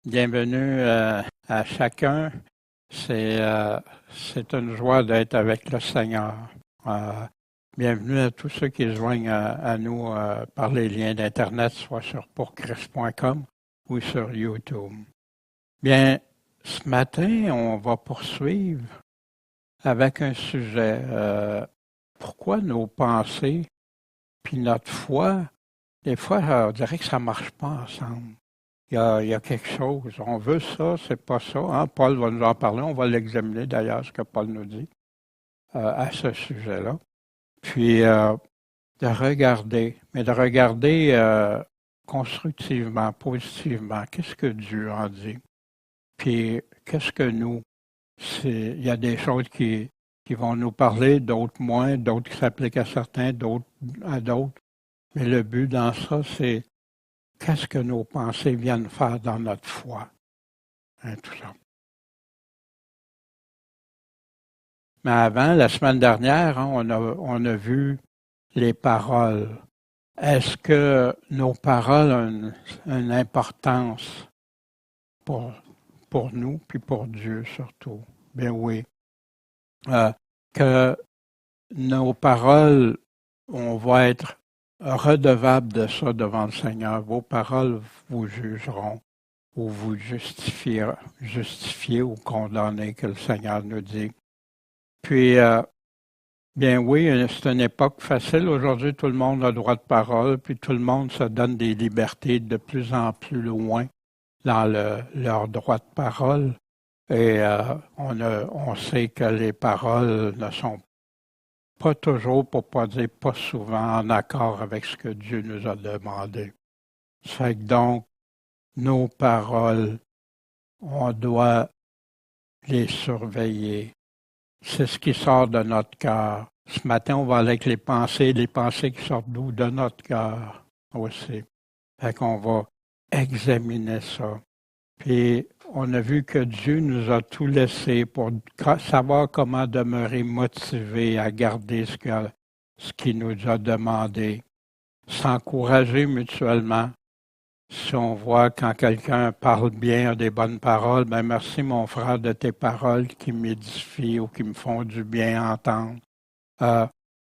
Bienvenue à chacun. C'est une joie d'être avec le Seigneur. Euh, Bienvenue à tous ceux qui se joignent à nous par les liens d'Internet, soit sur pourchrist.com ou sur YouTube. Bien, ce matin, on va poursuivre avec un sujet. Pourquoi nos pensées puis notre foi, des fois, on dirait que ça ne marche pas ensemble. Il y a quelque chose. On veut ça, c'est pas ça. Hein? Paul va nous en parler. On va l'examiner d'ailleurs, ce que Paul nous dit à ce sujet-là. Puis de regarder, mais de regarder constructivement, positivement. Qu'est-ce que Dieu en dit? Puis qu'est-ce que nous? Il y a des choses qui vont nous parler, d'autres moins, d'autres qui s'appliquent à certains, d'autres à d'autres. Mais le but dans ça, c'est qu'est-ce que nos pensées viennent faire dans notre foi? Hein, tout ça. Mais avant, la semaine dernière, hein, on a vu les paroles. Est-ce que nos paroles ont une importance pour nous, puis pour Dieu surtout? Bien oui. Que nos paroles, on va être redevable de ça devant le Seigneur. Vos paroles vous jugeront ou vous justifier ou condamner, que le Seigneur nous dit. Puis, bien oui, c'est une époque facile. Aujourd'hui, tout le monde a droit de parole, puis tout le monde se donne des libertés de plus en plus loin dans leur droit de parole. Et on sait que les paroles ne sont pas toujours, pour pas dire pas souvent, en accord avec ce que Dieu nous a demandé. Ça fait que donc, nos paroles, on doit les surveiller. C'est ce qui sort de notre cœur. Ce matin, on va aller avec les pensées qui sortent d'où? De notre cœur aussi. Fait qu'on va examiner ça. Puis, on a vu que Dieu nous a tout laissé pour savoir comment demeurer motivé à garder ce qu'il nous a demandé. S'encourager mutuellement. Si on voit quand quelqu'un parle bien, a des bonnes paroles, ben merci mon frère de tes paroles qui m'édifient ou qui me font du bien à entendre.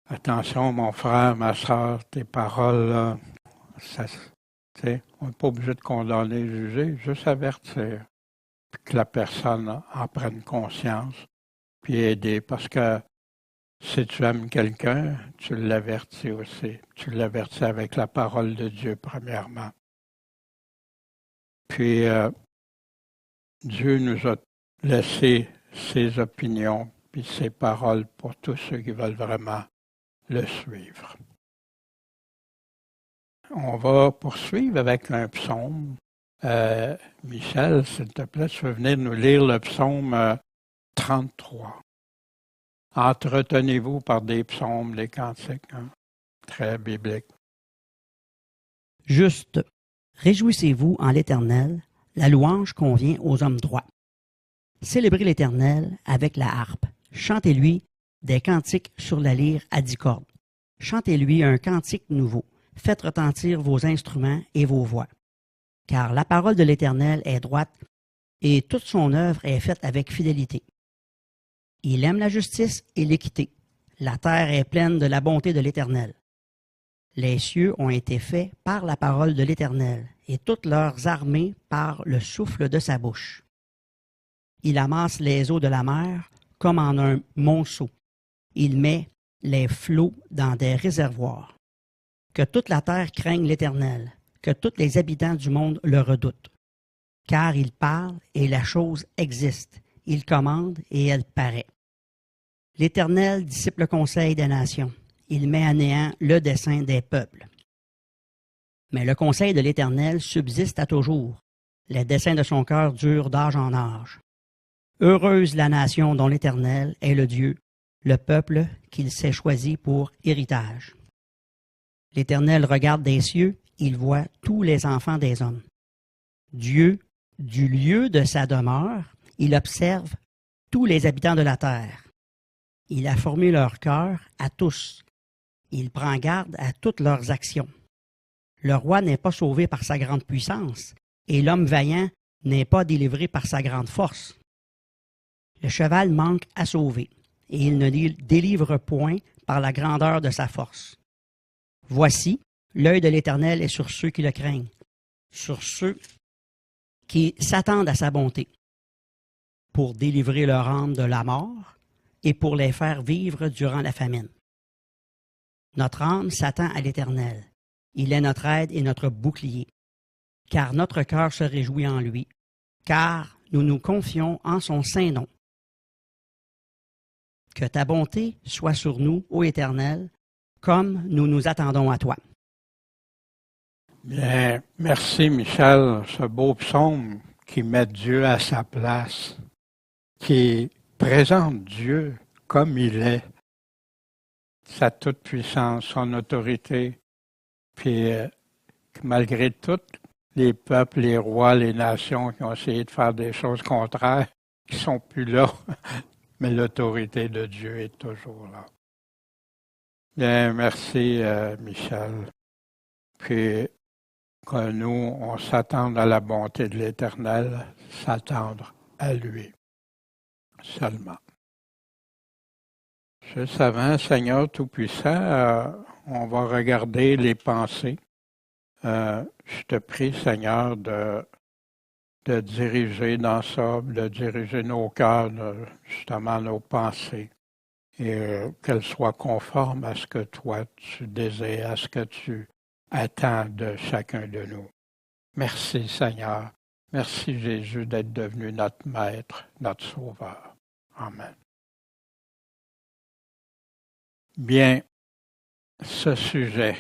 Attention mon frère, ma soeur, tes paroles, là, on n'est pas obligé de condamner, juger, juste avertir. Puis que la personne en prenne conscience, puis aider. Parce que si tu aimes quelqu'un, tu l'avertis aussi. Tu l'avertis avec la parole de Dieu, premièrement. Puis, Dieu nous a laissé ses opinions puis ses paroles pour tous ceux qui veulent vraiment le suivre. On va poursuivre avec un psaume. Michel, s'il te plaît, tu veux venir nous lire le psaume 33. Entretenez-vous par des psaumes, des cantiques, hein? Très bibliques. Juste, réjouissez-vous en l'Éternel, la louange convient aux hommes droits. Célébrez l'Éternel avec la harpe. Chantez-lui des cantiques sur la lyre à 10 cordes. Chantez-lui un cantique nouveau. Faites retentir vos instruments et vos voix. Car la parole de l'Éternel est droite et toute son œuvre est faite avec fidélité. Il aime la justice et l'équité. La terre est pleine de la bonté de l'Éternel. Les cieux ont été faits par la parole de l'Éternel, et toutes leurs armées par le souffle de sa bouche. Il amasse les eaux de la mer comme en un monceau. Il met les flots dans des réservoirs. Que toute la terre craigne l'Éternel, que tous les habitants du monde le redoutent. Car il parle et la chose existe. Il commande et elle paraît. L'Éternel dissipe le conseil des nations. Il met à néant le dessein des peuples. Mais le conseil de l'Éternel subsiste à toujours. Les desseins de son cœur durent d'âge en âge. Heureuse la nation dont l'Éternel est le Dieu, le peuple qu'il s'est choisi pour héritage. L'Éternel regarde des cieux, il voit tous les enfants des hommes. Dieu, du lieu de sa demeure, il observe tous les habitants de la terre. Il a formé leur cœur à tous. Il prend garde à toutes leurs actions. Le roi n'est pas sauvé par sa grande puissance, et l'homme vaillant n'est pas délivré par sa grande force. Le cheval manque à sauver, et il ne délivre point par la grandeur de sa force. Voici, l'œil de l'Éternel est sur ceux qui le craignent, sur ceux qui s'attendent à sa bonté, pour délivrer leur âme de la mort et pour les faire vivre durant la famine. Notre âme s'attend à l'Éternel. Il est notre aide et notre bouclier. Car notre cœur se réjouit en lui, car nous nous confions en son saint nom. Que ta bonté soit sur nous, ô Éternel, comme nous nous attendons à toi. Bien, merci Michel, ce beau psaume qui met Dieu à sa place, qui présente Dieu comme il est, sa toute-puissance, son autorité, puis malgré tout, les peuples, les rois, les nations qui ont essayé de faire des choses contraires, qui sont plus là, mais l'autorité de Dieu est toujours là. Bien, merci Michel. Puis que nous, on s'attende à la bonté de l'Éternel, s'attendre à lui seulement. Juste avant, Seigneur Tout-Puissant, on va regarder les pensées. Je te prie, Seigneur, de diriger dans ça, de diriger nos cœurs, justement nos pensées, et qu'elles soient conformes à ce que toi tu désires, à ce que tu attends de chacun de nous. Merci, Seigneur. Merci, Jésus, d'être devenu notre Maître, notre Sauveur. Amen. Bien, ce sujet,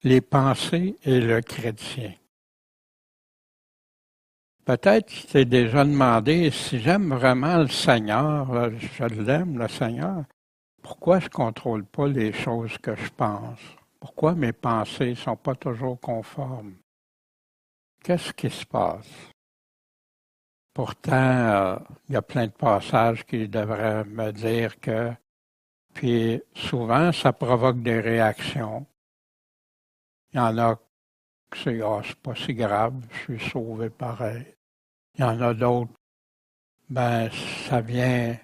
les pensées et le chrétien. Peut-être que tu t'es déjà demandé si j'aime vraiment le Seigneur, je l'aime, le Seigneur, pourquoi je ne contrôle pas les choses que je pense? Pourquoi mes pensées ne sont pas toujours conformes? Qu'est-ce qui se passe? Pourtant, il y a plein de passages qui devraient me dire que, puis souvent, ça provoque des réactions. Il y en a que c'est pas si grave, je suis sauvé pareil. Il y en a d'autres, ça vient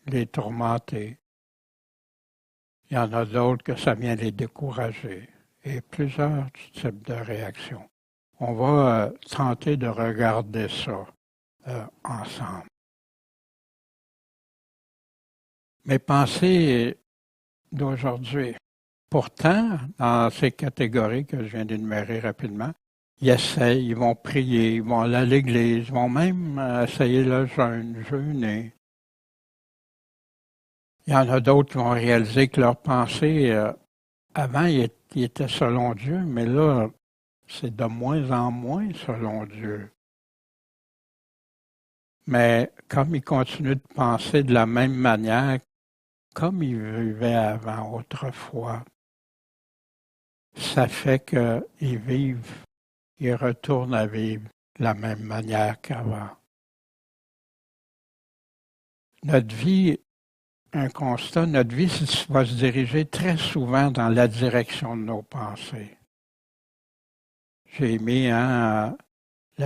les tourmenter. Il y en a d'autres que ça vient les décourager. Et plusieurs types de réactions. On va tenter de regarder ça ensemble. Mes pensées d'aujourd'hui. Pourtant, dans ces catégories que je viens d'énumérer rapidement, ils essayent, ils vont prier, ils vont aller à l'église, ils vont même essayer le jeûner. Il y en a d'autres qui vont réaliser que leurs pensées, avant, ils étaient selon Dieu, mais là, c'est de moins en moins selon Dieu. Mais comme ils continuent de penser de la même manière, comme ils vivaient avant, autrefois, ça fait qu'ils retournent à vivre de la même manière qu'avant. Notre vie, un constat, notre vie va se diriger très souvent dans la direction de nos pensées. J'ai mis la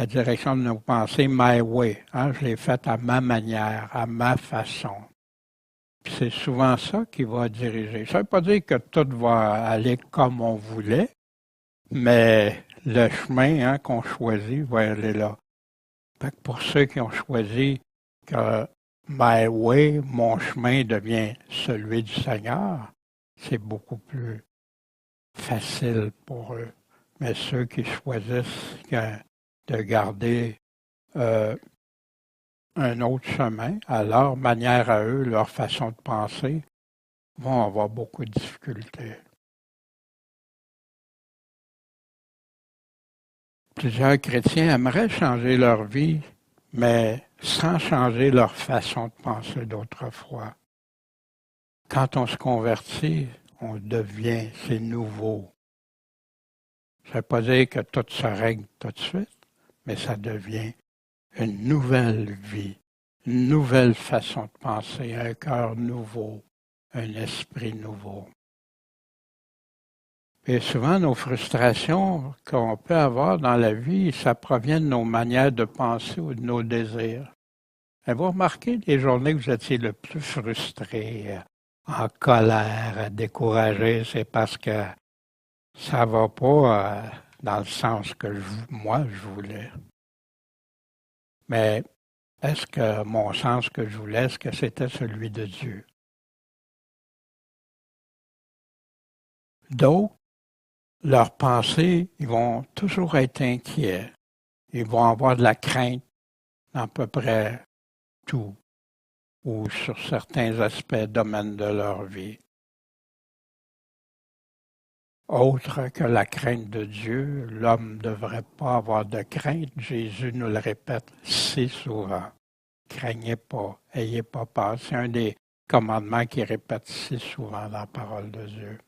direction de nos pensées, my way. Je l'ai faite à ma manière, à ma façon. Puis c'est souvent ça qui va diriger. Ça ne veut pas dire que tout va aller comme on voulait, mais le chemin qu'on choisit va aller là. Fait que pour ceux qui ont choisi que my way, mon chemin devient celui du Seigneur, c'est beaucoup plus facile pour eux. Mais ceux qui choisissent de garder un autre chemin, à leur manière à eux, leur façon de penser, vont avoir beaucoup de difficultés. Plusieurs chrétiens aimeraient changer leur vie, mais sans changer leur façon de penser d'autrefois. Quand on se convertit, on devient, c'est nouveau. Ça ne veut pas dire que tout se règle tout de suite, mais ça devient une nouvelle vie, une nouvelle façon de penser, un cœur nouveau, un esprit nouveau. Et souvent, nos frustrations qu'on peut avoir dans la vie, ça provient de nos manières de penser ou de nos désirs. Et vous remarquez les journées où vous étiez le plus frustré, en colère, découragé, c'est parce que ça va pas dans le sens que moi je voulais. Mais est-ce que mon sens que je voulais, est-ce que c'était celui de Dieu? D'autres, leurs pensées, ils vont toujours être inquiets. Ils vont avoir de la crainte dans à peu près tout ou sur certains aspects, domaines de leur vie. Autre que la crainte de Dieu, l'homme ne devrait pas avoir de crainte. Jésus nous le répète si souvent. Craignez pas, ayez pas peur. C'est un des commandements qu'il répète si souvent dans la parole de Dieu.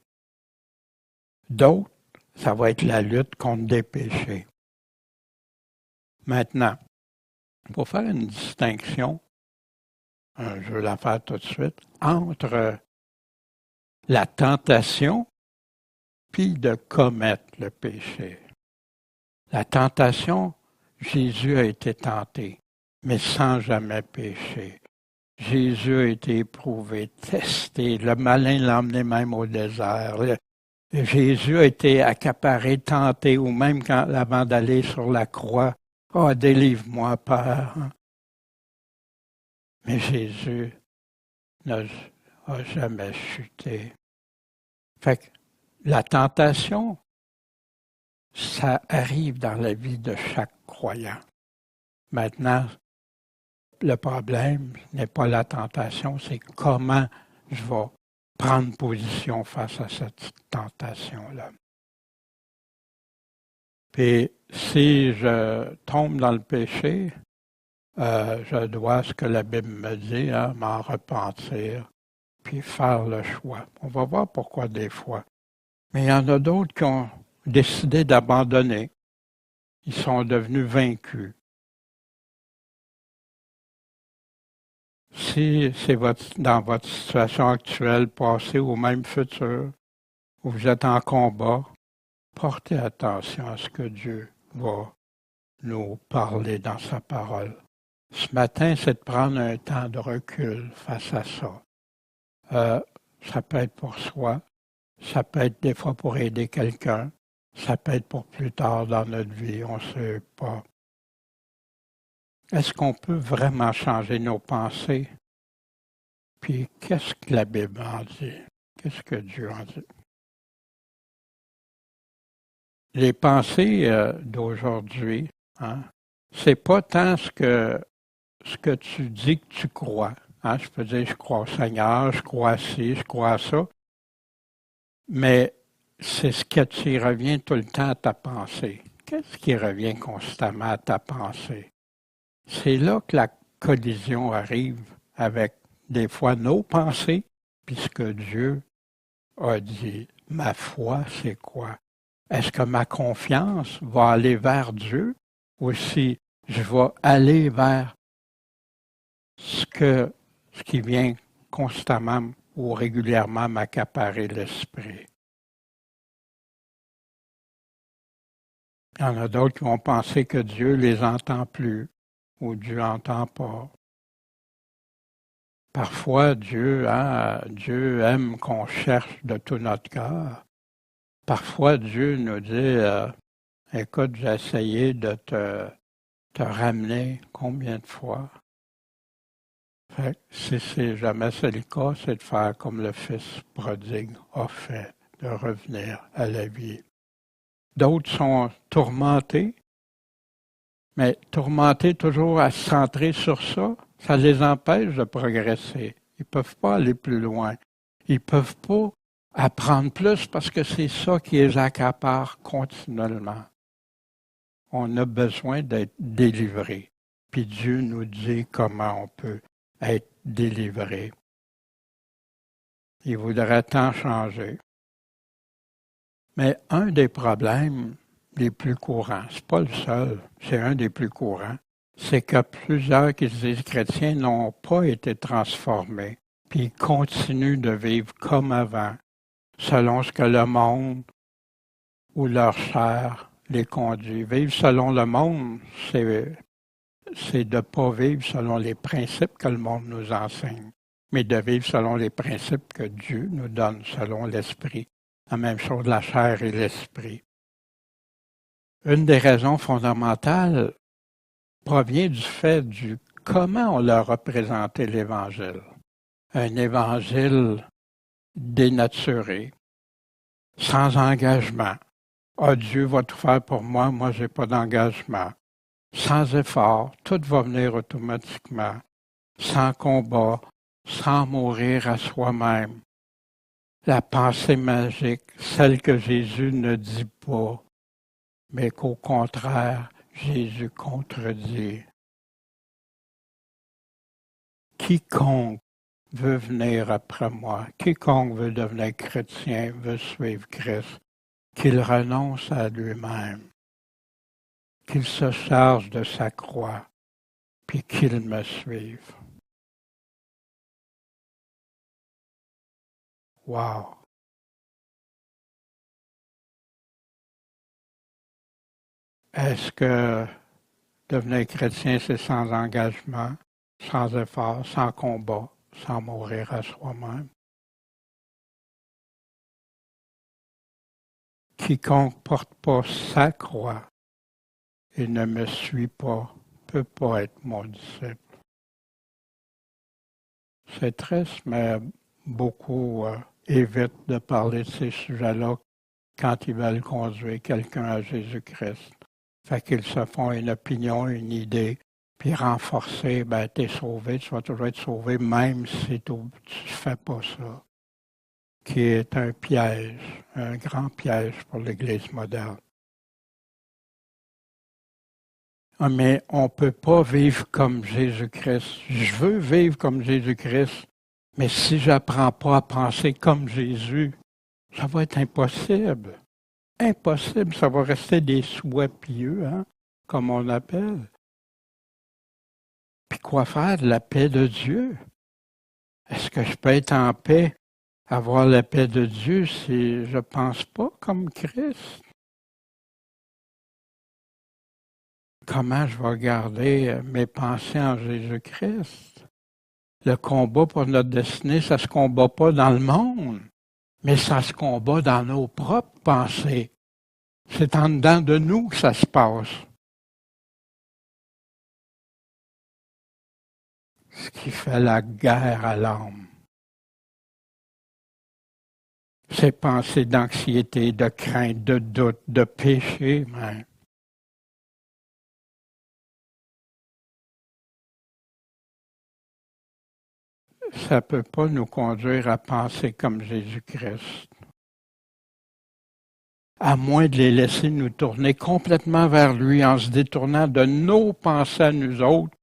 D'autres, ça va être la lutte contre des péchés. Maintenant, pour faire une distinction, je veux la faire tout de suite, entre la tentation puis de commettre le péché. La tentation, Jésus a été tenté, mais sans jamais pécher. Jésus a été éprouvé, testé, le malin l'a emmené même au désert. Jésus a été accaparé, tenté, ou même avant d'aller sur la croix, « Oh, délivre-moi, Père! » Mais Jésus n'a jamais chuté. Fait que la tentation, ça arrive dans la vie de chaque croyant. Maintenant, le problème n'est pas la tentation, c'est comment je vais prendre position face à cette tentation-là. Puis, si je tombe dans le péché, je dois, ce que la Bible me dit, m'en repentir, puis faire le choix. On va voir pourquoi des fois. Mais il y en a d'autres qui ont décidé d'abandonner. Ils sont devenus vaincus. Si c'est dans votre situation actuelle, passée ou même future, où vous êtes en combat, portez attention à ce que Dieu va nous parler dans sa parole. Ce matin, c'est de prendre un temps de recul face à ça. Ça peut être pour soi, ça peut être des fois pour aider quelqu'un, ça peut être pour plus tard dans notre vie, on ne sait pas. Est-ce qu'on peut vraiment changer nos pensées? Puis, qu'est-ce que la Bible en dit? Qu'est-ce que Dieu en dit? Les pensées d'aujourd'hui, c'est pas tant ce que tu dis que tu crois. Je peux dire, je crois au Seigneur, je crois à ci, je crois à ça. Mais c'est ce que tu revient tout le temps à ta pensée. Qu'est-ce qui revient constamment à ta pensée? C'est là que la collision arrive avec des fois nos pensées, puisque Dieu a dit, ma foi, c'est quoi? Est-ce que ma confiance va aller vers Dieu ou si je vais aller vers ce qui vient constamment ou régulièrement m'accaparer l'esprit? Il y en a d'autres qui vont penser que Dieu les entend plus ou Dieu n'entend pas. Parfois, Dieu aime qu'on cherche de tout notre cœur. Parfois, Dieu nous dit, écoute, j'ai essayé de te ramener combien de fois? Fait, si jamais c'est le cas, c'est de faire comme le fils prodigue a fait, de revenir à la vie. D'autres sont tourmentés, mais tourmentés toujours à se centrer sur ça, ça les empêche de progresser. Ils ne peuvent pas aller plus loin. Ils ne peuvent pas apprendre plus parce que c'est ça qui les accapare continuellement. On a besoin d'être délivré. Puis Dieu nous dit comment on peut être délivré. Il voudrait tant changer. Mais un des problèmes les plus courants, c'est pas le seul, c'est un des plus courants, c'est que plusieurs qui se disent chrétiens n'ont pas été transformés, puis ils continuent de vivre comme avant, selon ce que le monde où leur chair les conduit. Vivre selon le monde, c'est de ne pas vivre selon les principes que le monde nous enseigne, mais de vivre selon les principes que Dieu nous donne, selon l'esprit. La même chose, la chair et l'esprit. Une des raisons fondamentales provient du fait du comment on leur a présenté l'Évangile. Un Évangile dénaturé, sans engagement. Ah, Dieu va tout faire pour moi, moi j'ai pas d'engagement. Sans effort, tout va venir automatiquement. Sans combat, sans mourir à soi-même. La pensée magique, celle que Jésus ne dit pas, mais qu'au contraire, Jésus contredit. Quiconque veut venir après moi, quiconque veut devenir chrétien, veut suivre Christ, qu'il renonce à lui-même, qu'il se charge de sa croix, puis qu'il me suive. Wow! Est-ce que devenir chrétien, c'est sans engagement, sans effort, sans combat, sans mourir à soi-même? Quiconque porte pas sa croix et ne me suit pas peut pas être mon disciple. C'est triste, mais beaucoup évitent de parler de ces sujets-là quand ils veulent conduire quelqu'un à Jésus-Christ. Fait qu'ils se font une opinion, une idée, puis renforcer, ben t'es sauvé, tu vas toujours être sauvé, même si tu ne fais pas ça. Qui est un piège, un grand piège pour l'Église moderne. Mais on ne peut pas vivre comme Jésus-Christ. Je veux vivre comme Jésus-Christ, mais si je n'apprends pas à penser comme Jésus, ça va être impossible. Impossible, ça va rester des souhaits pieux, hein, comme on appelle. Puis quoi faire de la paix de Dieu? Est-ce que je peux être en paix, avoir la paix de Dieu si je ne pense pas comme Christ? Comment je vais garder mes pensées en Jésus-Christ? Le combat pour notre destinée, ça ne se combat pas dans le monde, mais ça se combat dans nos propres pensées. C'est en dedans de nous que ça se passe. Ce qui fait la guerre à l'âme. Ces pensées d'anxiété, de crainte, de doute, de péché même. Ça ne peut pas nous conduire à penser comme Jésus-Christ. À moins de les laisser nous tourner complètement vers lui en se détournant de nos pensées à nous autres,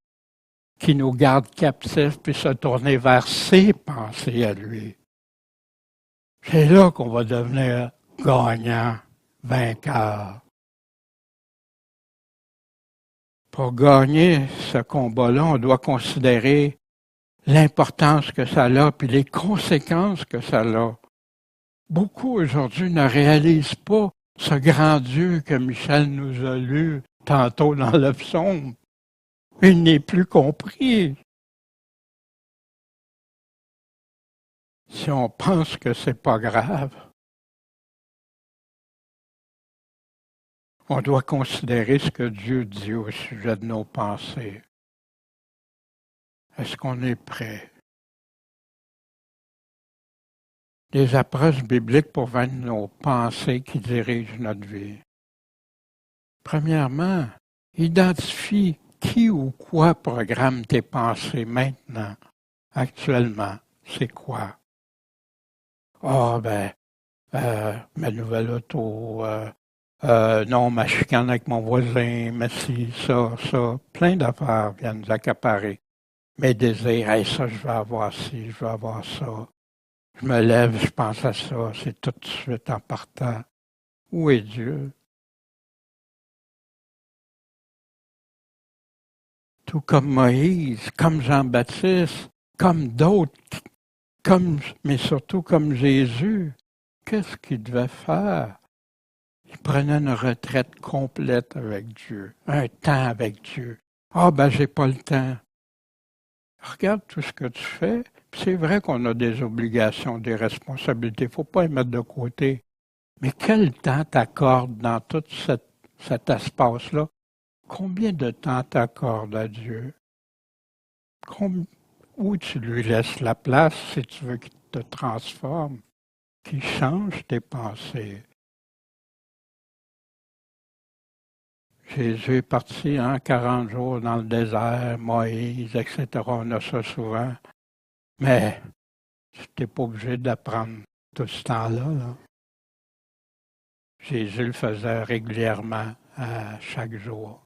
qui nous gardent captifs, puis se tourner vers ses pensées à lui. C'est là qu'on va devenir gagnant, vainqueur. Pour gagner ce combat-là, on doit considérer l'importance que ça a, puis les conséquences que ça a. Beaucoup aujourd'hui ne réalisent pas ce grand Dieu que Michel nous a lu tantôt dans le psaume. Il n'est plus compris. Si on pense que c'est pas grave, on doit considérer ce que Dieu dit au sujet de nos pensées. Est-ce qu'on est prêt? Des approches bibliques pour vaincre nos pensées qui dirigent notre vie. Premièrement, identifie qui ou quoi programme tes pensées maintenant, actuellement. C'est quoi? Ah, ma nouvelle auto, non, ma chicane avec mon voisin, mais si, ça. Plein d'affaires viennent nous accaparer. Mes désirs, hey, ça, je veux avoir ci, je veux avoir ça. Je me lève, je pense à ça, c'est tout de suite en partant. Où est Dieu? Tout comme Moïse, comme Jean-Baptiste, comme d'autres, mais surtout comme Jésus. Qu'est-ce qu'il devait faire? Il prenait une retraite complète avec Dieu, un temps avec Dieu. Ah, ben, j'ai pas le temps. Regarde tout ce que tu fais. C'est vrai qu'on a des obligations, des responsabilités. Il ne faut pas les mettre de côté. Mais quel temps t'accordes dans tout cet espace-là? Combien de temps t'accordes à Dieu? Où tu lui laisses la place si tu veux qu'il te transforme, qu'il change tes pensées? Jésus est parti 40 jours dans le désert, Moïse, etc. On a ça souvent. Mais tu n'es pas obligé d'apprendre tout ce temps-là. Là. Jésus le faisait régulièrement, à chaque jour.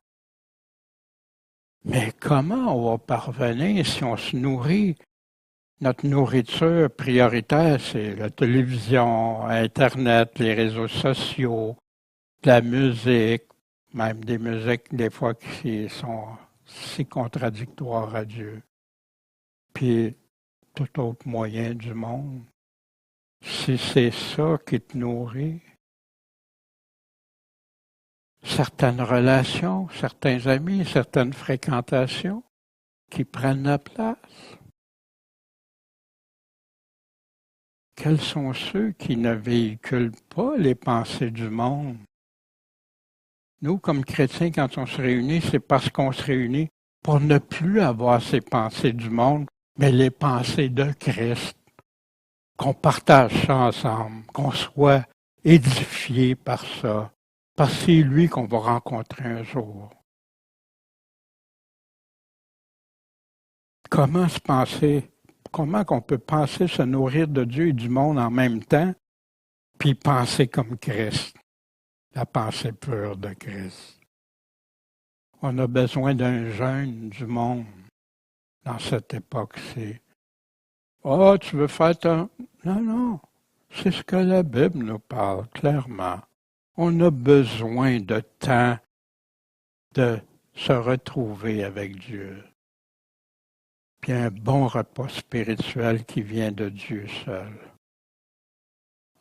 Mais comment on va parvenir si on se nourrit? Notre nourriture prioritaire, c'est la télévision, Internet, les réseaux sociaux, la musique, même des musiques des fois qui sont si contradictoires à Dieu. Puis tout autre moyen du monde. Si c'est ça qui te nourrit, certaines relations, certains amis, certaines fréquentations qui prennent la place. Quels sont ceux qui ne véhiculent pas les pensées du monde? Nous, comme chrétiens, quand on se réunit, c'est parce qu'on se réunit pour ne plus avoir ces pensées du monde, mais les pensées de Christ. Qu'on partage ça ensemble, qu'on soit édifié par ça, parce que c'est lui qu'on va rencontrer un jour. Comment se penser, comment qu'on peut penser se nourrir de Dieu et du monde en même temps, puis penser comme Christ, la pensée pure de Christ. On a besoin d'un jeûne du monde dans cette époque-ci. Oh, tu veux faire ton... Non, non. C'est ce que la Bible nous parle clairement. On a besoin de temps de se retrouver avec Dieu. Puis un bon repas spirituel qui vient de Dieu seul.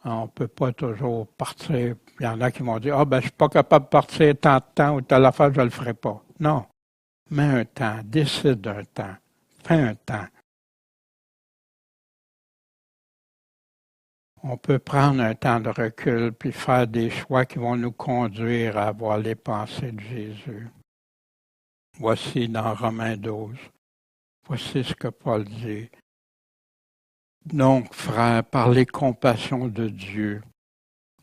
On ne peut pas toujours partir. Il y en a qui vont dire, ah ben je ne suis pas capable de partir tant de temps ou telle affaire, je ne le ferai pas. Non. Mets un temps, décide un temps, fais un temps. On peut prendre un temps de recul puis faire des choix qui vont nous conduire à avoir les pensées de Jésus. Voici dans Romains 12. Voici ce que Paul dit. Donc, frères, par les compassions de Dieu,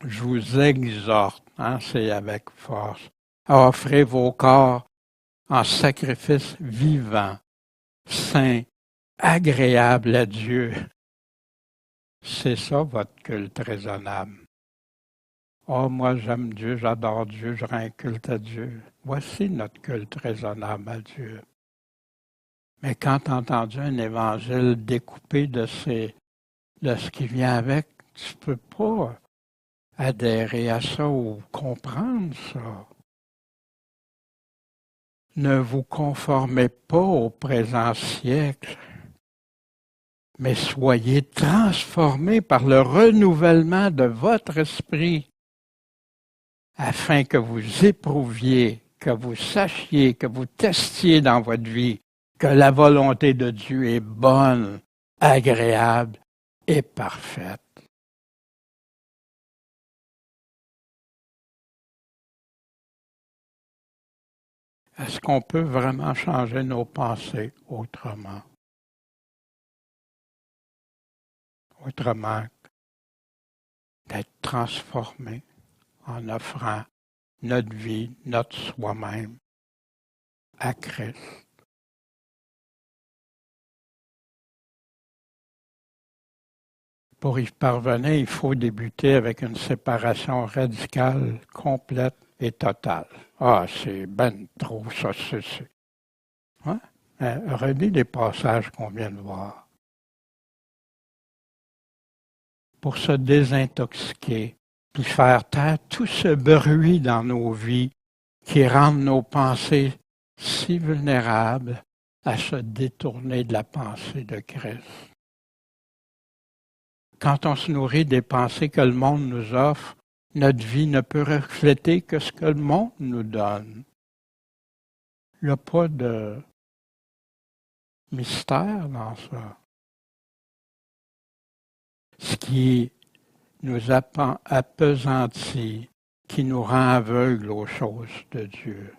je vous exhorte, c'est avec force, à offrir vos corps en sacrifice vivant, saint, agréable à Dieu. C'est ça votre culte raisonnable. Oh, moi j'aime Dieu, j'adore Dieu, je rends un culte à Dieu. Voici notre culte raisonnable à Dieu. Mais quand tu as entendu un évangile découpé de ce qui vient avec, tu ne peux pas adhérer à ça ou comprendre ça. Ne vous conformez pas au présent siècle, mais soyez transformés par le renouvellement de votre esprit, afin que vous éprouviez, que vous sachiez, que vous testiez dans votre vie que la volonté de Dieu est bonne, agréable et parfaite. Est-ce qu'on peut vraiment changer nos pensées autrement? Autrement d'être transformé en offrant notre vie, notre soi-même à Christ. Pour y parvenir, il faut débuter avec une séparation radicale, complète et totale. Ah, c'est ben trop, ça, c'est. Hein? Relis les passages qu'on vient de voir. Pour se désintoxiquer, puis faire taire tout ce bruit dans nos vies qui rend nos pensées si vulnérables à se détourner de la pensée de Christ. Quand on se nourrit des pensées que le monde nous offre, Notre vie ne peut refléter que ce que le monde nous donne. Il n'y a pas de mystère dans ça. Ce qui nous appesantit, qui nous rend aveugles aux choses de Dieu.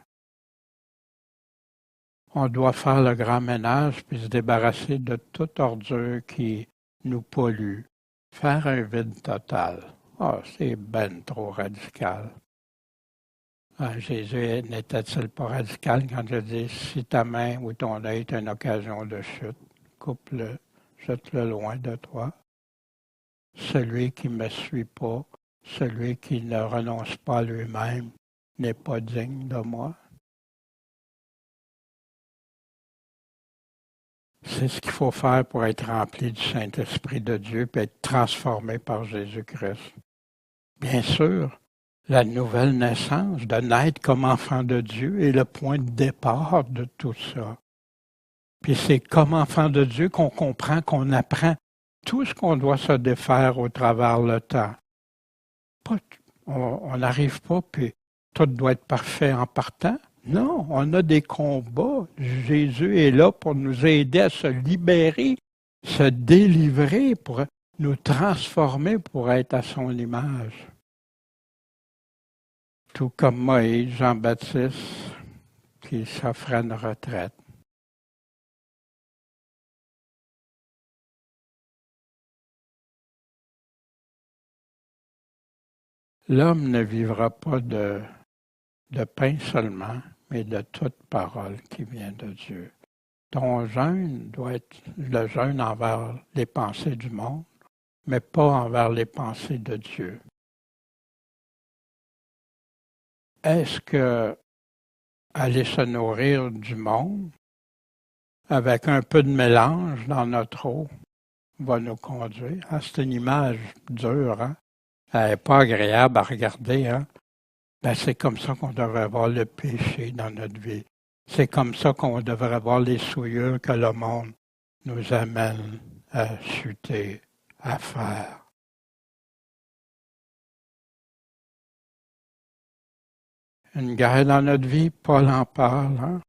On doit faire le grand ménage puis se débarrasser de toute ordure qui nous pollue. Faire un vide total. Ah, c'est ben trop radical. Jésus n'était-il pas radical quand il dit « Si ta main ou ton œil est une occasion de chute, coupe-le, jette-le loin de toi. Celui qui ne me suit pas, celui qui ne renonce pas à lui-même, n'est pas digne de moi. » C'est ce qu'il faut faire pour être rempli du Saint-Esprit de Dieu et être transformé par Jésus-Christ. Bien sûr, la nouvelle naissance, de naître comme enfant de Dieu, est le point de départ de tout ça. Puis c'est comme enfant de Dieu qu'on comprend, qu'on apprend tout ce qu'on doit se défaire au travers le temps. On n'arrive pas, puis tout doit être parfait en partant. Non, on a des combats. Jésus est là pour nous aider à se libérer, se délivrer, pour nous transformer pour être à son image. Tout comme Moïse, Jean-Baptiste, qui s'offrait une retraite. L'homme ne vivra pas de pain seulement, mais de toute parole qui vient de Dieu. Ton jeûne doit être le jeûne envers les pensées du monde, mais pas envers les pensées de Dieu. Est-ce que aller se nourrir du monde avec un peu de mélange dans notre eau va nous conduire? Ah, c'est une image dure, hein? Elle n'est pas agréable à regarder, hein? Ben, c'est comme ça qu'on devrait voir le péché dans notre vie. C'est comme ça qu'on devrait voir les souillures que le monde nous amène à chuter, à faire. Une guerre dans notre vie, Paul en parle, hein?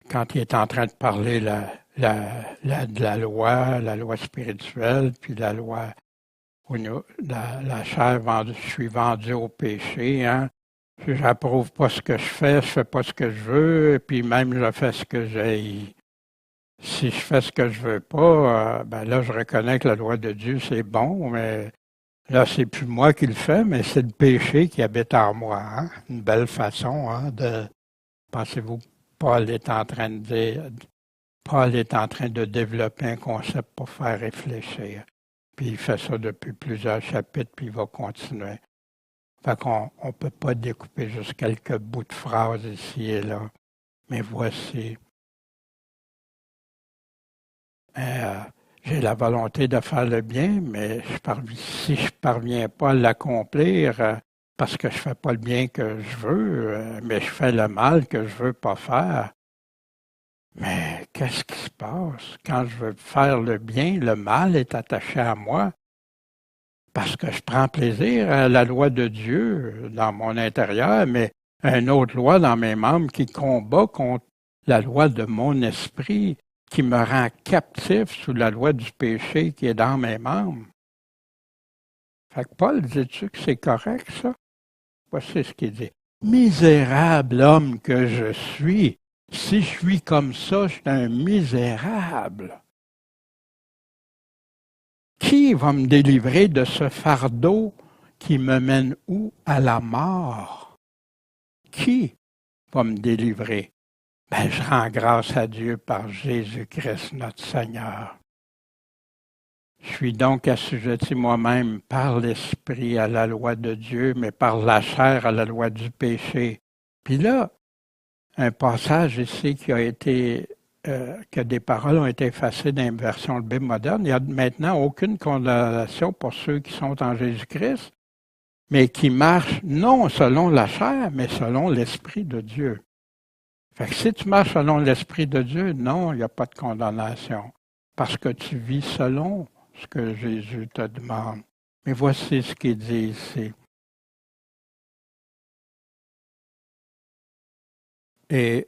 Quand il est en train de parler de la loi spirituelle, puis la loi, la chair, je suis vendu au péché, hein? J'approuve pas ce que je fais pas ce que je veux, et puis même je fais ce que j'ai. Si je fais ce que je veux pas, ben là, je reconnais que la loi de Dieu, c'est bon, mais là, c'est plus moi qui le fais, mais c'est le péché qui habite en moi, hein? Une belle façon, hein, de... Pensez-vous, Paul est en train de dire... Paul est en train de développer un concept pour faire réfléchir. Puis il fait ça depuis plusieurs chapitres, puis il va continuer. Fait qu'on ne peut pas découper juste quelques bouts de phrases ici et là. Mais voici. J'ai la volonté de faire le bien, mais si je ne parviens pas à l'accomplir, parce que je ne fais pas le bien que je veux, mais je fais le mal que je ne veux pas faire, mais qu'est-ce qui se passe? Quand je veux faire le bien, le mal est attaché à moi parce que je prends plaisir à la loi de Dieu dans mon intérieur, mais une autre loi dans mes membres qui combat contre la loi de mon esprit, qui me rend captif sous la loi du péché qui est dans mes membres. Fait que Paul, dis-tu que c'est correct, ça? Voici ce qu'il dit. Misérable homme que je suis, si je suis comme ça, je suis un misérable. Qui va me délivrer de ce fardeau qui me mène où? À la mort. Qui va me délivrer? Ben, je rends grâce à Dieu par Jésus-Christ notre Seigneur. Je suis donc assujetti moi-même par l'Esprit à la loi de Dieu, mais par la chair à la loi du péché. Puis là, un passage ici qui a été, que des paroles ont été effacées dans une version de Bible moderne. Il n'y a maintenant aucune condamnation pour ceux qui sont en Jésus-Christ, mais qui marchent non selon la chair, mais selon l'Esprit de Dieu. Fait que si tu marches selon l'Esprit de Dieu, non, il n'y a pas de condamnation, parce que tu vis selon ce que Jésus te demande. Mais voici ce qu'il dit ici. Et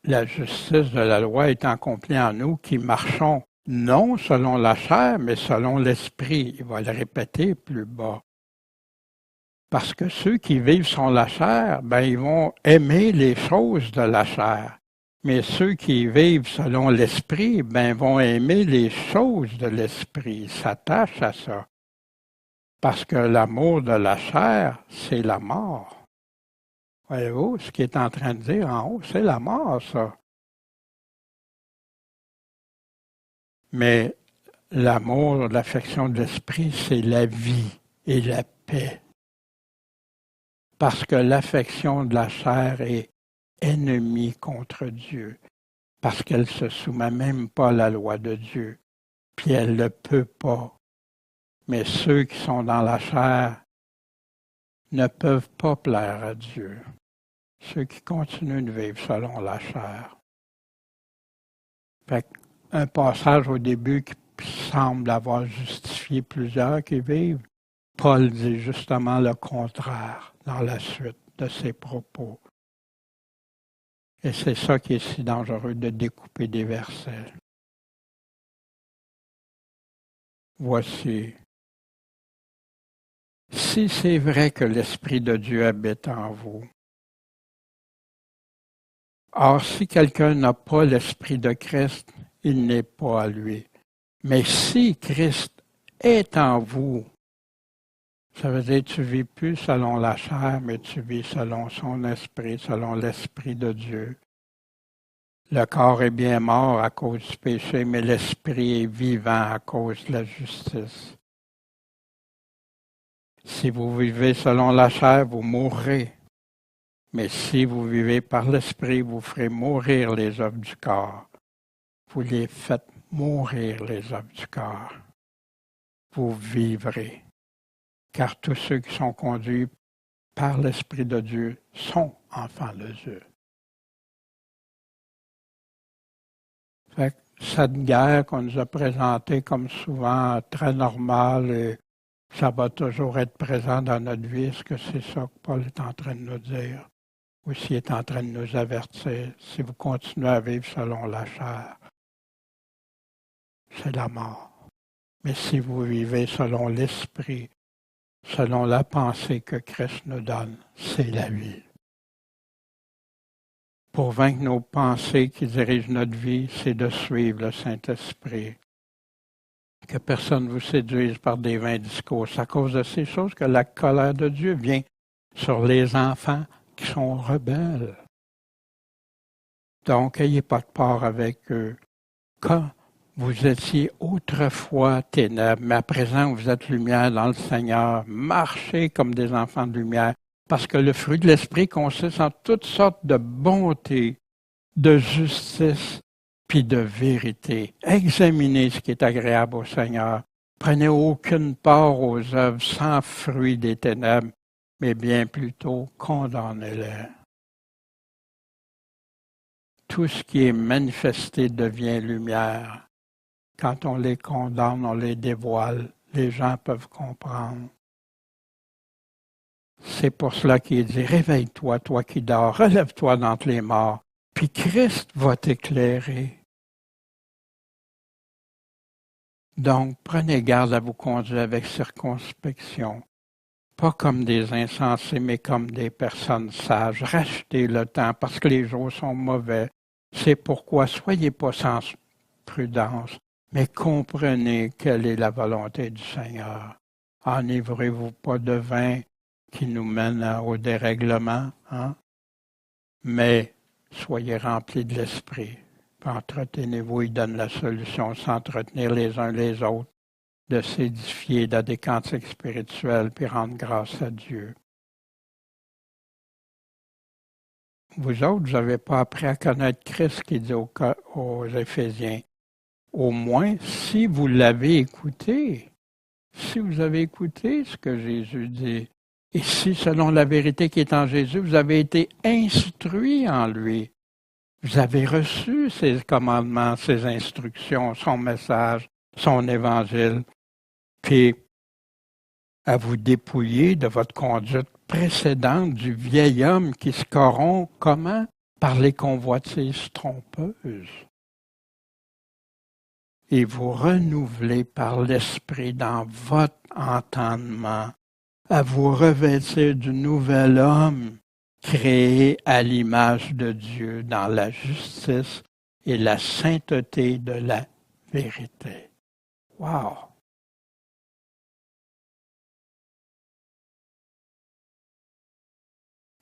la justice de la loi est accomplie en nous qui marchons non selon la chair, mais selon l'esprit. Il va le répéter plus bas. Parce que ceux qui vivent selon la chair, ils vont aimer les choses de la chair. Mais ceux qui vivent selon l'esprit, vont aimer les choses de l'esprit. Ils s'attachent à ça. Parce que l'amour de la chair, c'est la mort. Voyez-vous, ce qu'il est en train de dire en haut, c'est la mort, ça. Mais l'amour, l'affection de l'esprit, c'est la vie et la paix. Parce que l'affection de la chair est ennemie contre Dieu. Parce qu'elle ne se soumet même pas à la loi de Dieu. Puis elle ne peut pas. Mais ceux qui sont dans la chair ne peuvent pas plaire à Dieu. Ceux qui continuent de vivre selon la chair. Fait un passage au début qui semble avoir justifié plusieurs qui vivent, Paul dit justement le contraire dans la suite de ses propos. Et c'est ça qui est si dangereux de découper des versets. Voici. Si c'est vrai que l'Esprit de Dieu habite en vous, or si quelqu'un n'a pas l'Esprit de Christ, il n'est pas à lui. Mais si Christ est en vous, ça veut dire que tu ne vis plus selon la chair, mais tu vis selon son esprit, selon l'Esprit de Dieu. Le corps est bien mort à cause du péché, mais l'Esprit est vivant à cause de la justice. Si vous vivez selon la chair, vous mourrez. Mais si vous vivez par l'Esprit, vous ferez mourir les œuvres du corps. Vous les faites mourir, les œuvres du corps. Vous vivrez. Car tous ceux qui sont conduits par l'Esprit de Dieu sont enfants de Dieu. Fait que cette guerre qu'on nous a présentée comme souvent très normale et ça va toujours être présent dans notre vie, est-ce que c'est ça que Paul est en train de nous dire? Ou s'il est en train de nous avertir, si vous continuez à vivre selon la chair, c'est la mort. Mais si vous vivez selon l'Esprit, selon la pensée que Christ nous donne, c'est la vie. Pour vaincre nos pensées qui dirigent notre vie, c'est de suivre le Saint-Esprit. Que personne ne vous séduise par des vains discours. C'est à cause de ces choses que la colère de Dieu vient sur les enfants qui sont rebelles. Donc, n'ayez pas de part avec eux. Quand vous étiez autrefois ténèbres, mais à présent vous êtes lumière dans le Seigneur, marchez comme des enfants de lumière, parce que le fruit de l'Esprit consiste en toutes sortes de bonté, de justice, puis de vérité. Examinez ce qui est agréable au Seigneur. Prenez aucune part aux œuvres sans fruit des ténèbres, mais bien plutôt condamnez-les. Tout ce qui est manifesté devient lumière. Quand on les condamne, on les dévoile. Les gens peuvent comprendre. C'est pour cela qu'il dit, réveille-toi, toi qui dors, relève-toi d'entre les morts, puis Christ va t'éclairer. Donc, prenez garde à vous conduire avec circonspection, pas comme des insensés, mais comme des personnes sages. Rachetez le temps, parce que les jours sont mauvais. C'est pourquoi soyez pas sans prudence, mais comprenez quelle est la volonté du Seigneur. Enivrez-vous pas de vin qui nous mène au dérèglement, mais soyez remplis de l'Esprit. Entretenez-vous, il donne la solution, s'entretenir les uns les autres, de s'édifier dans des cantiques spirituels, puis rendre grâce à Dieu. Vous autres, vous n'avez pas appris à connaître Christ, qui dit aux Éphésiens. Au moins, si vous l'avez écouté, si vous avez écouté ce que Jésus dit, et si, selon la vérité qui est en Jésus, vous avez été instruit en lui, vous avez reçu ses commandements, ses instructions, son message, son évangile, puis à vous dépouiller de votre conduite précédente du vieil homme qui se corrompt comment? Par les convoitises trompeuses. Et vous renouvelez par l'Esprit dans votre entendement, à vous revêtir du nouvel homme créé à l'image de Dieu dans la justice et la sainteté de la vérité. Wow!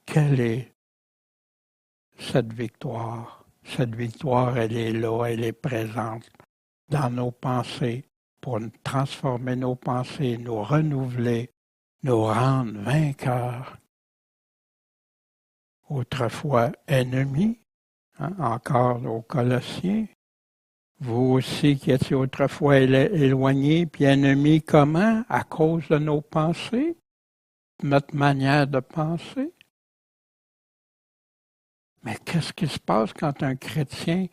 Quelle est cette victoire? Cette victoire, elle est là, elle est présente dans nos pensées pour transformer nos pensées, nous renouveler, nous rendre vainqueurs. Autrefois ennemis, encore aux Colossiens. Vous aussi qui étiez autrefois éloignés, puis ennemis comment? À cause de nos pensées, notre manière de penser. Mais qu'est-ce qui se passe quand un chrétien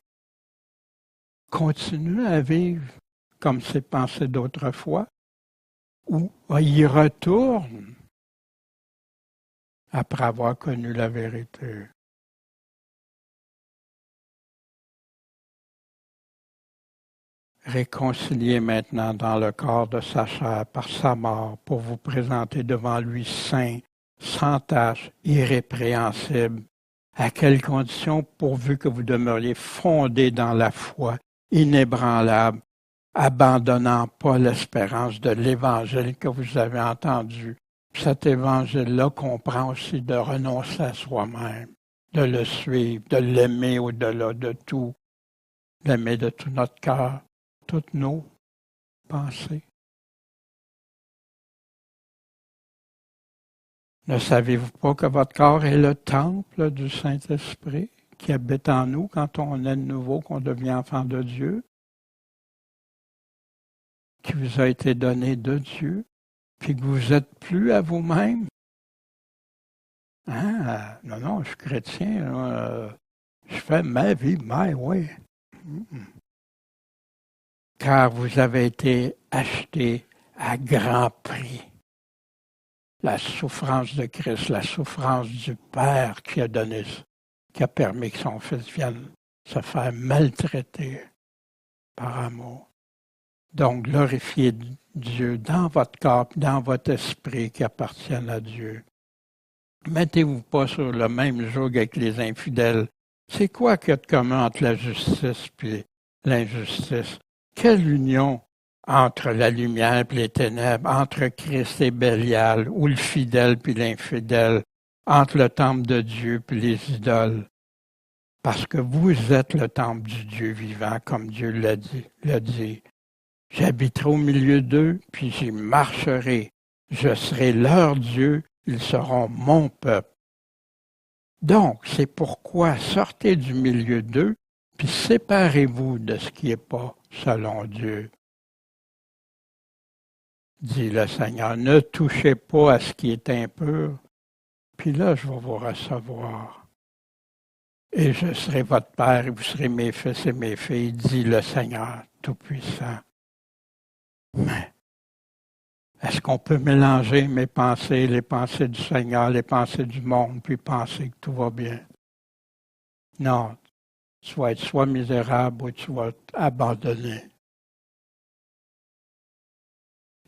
continue à vivre comme ses pensées d'autrefois, ou y retourne après avoir connu la vérité? Réconcilié maintenant dans le corps de sa chair par sa mort pour vous présenter devant lui saint, sans tache, irrépréhensible. À quelles conditions? Pourvu que vous demeuriez fondés dans la foi, inébranlable, abandonnant pas l'espérance de l'Évangile que vous avez entendu. Cet Évangile-là comprend aussi de renoncer à soi-même, de le suivre, de l'aimer au-delà de tout, l'aimer de tout notre cœur, toutes nos pensées. Ne savez-vous pas que votre corps est le temple du Saint-Esprit qui habite en nous quand on est de nouveau, qu'on devient enfant de Dieu, qui vous a été donné de Dieu, puis que vous n'êtes plus à vous-même? Non, je suis chrétien, je fais ma vie, my way. Car vous avez été achetés à grand prix. La souffrance de Christ, la souffrance du Père qui a permis que son Fils vienne se faire maltraiter par amour. Donc, glorifiez Dieu dans votre corps, dans votre esprit qui appartiennent à Dieu. Mettez-vous pas sur le même joug avec les infidèles. C'est quoi qu'il y a de commun entre la justice et l'injustice? Quelle union entre la lumière et les ténèbres, entre Christ et Bélial, ou le fidèle puis l'infidèle, entre le temple de Dieu puis les idoles? Parce que vous êtes le temple du Dieu vivant, comme Dieu l'a dit. J'habiterai au milieu d'eux, puis j'y marcherai. Je serai leur Dieu, ils seront mon peuple. Donc, c'est pourquoi sortez du milieu d'eux, puis séparez-vous de ce qui n'est pas selon Dieu. Dit le Seigneur, ne touchez pas à ce qui est impur, puis là, je vais vous recevoir. Et je serai votre Père, et vous serez mes fils et mes filles, dit le Seigneur Tout-Puissant. Mais est-ce qu'on peut mélanger mes pensées, les pensées du Seigneur, les pensées du monde, puis penser que tout va bien? Non, tu vas être soit misérable ou tu vas être abandonné.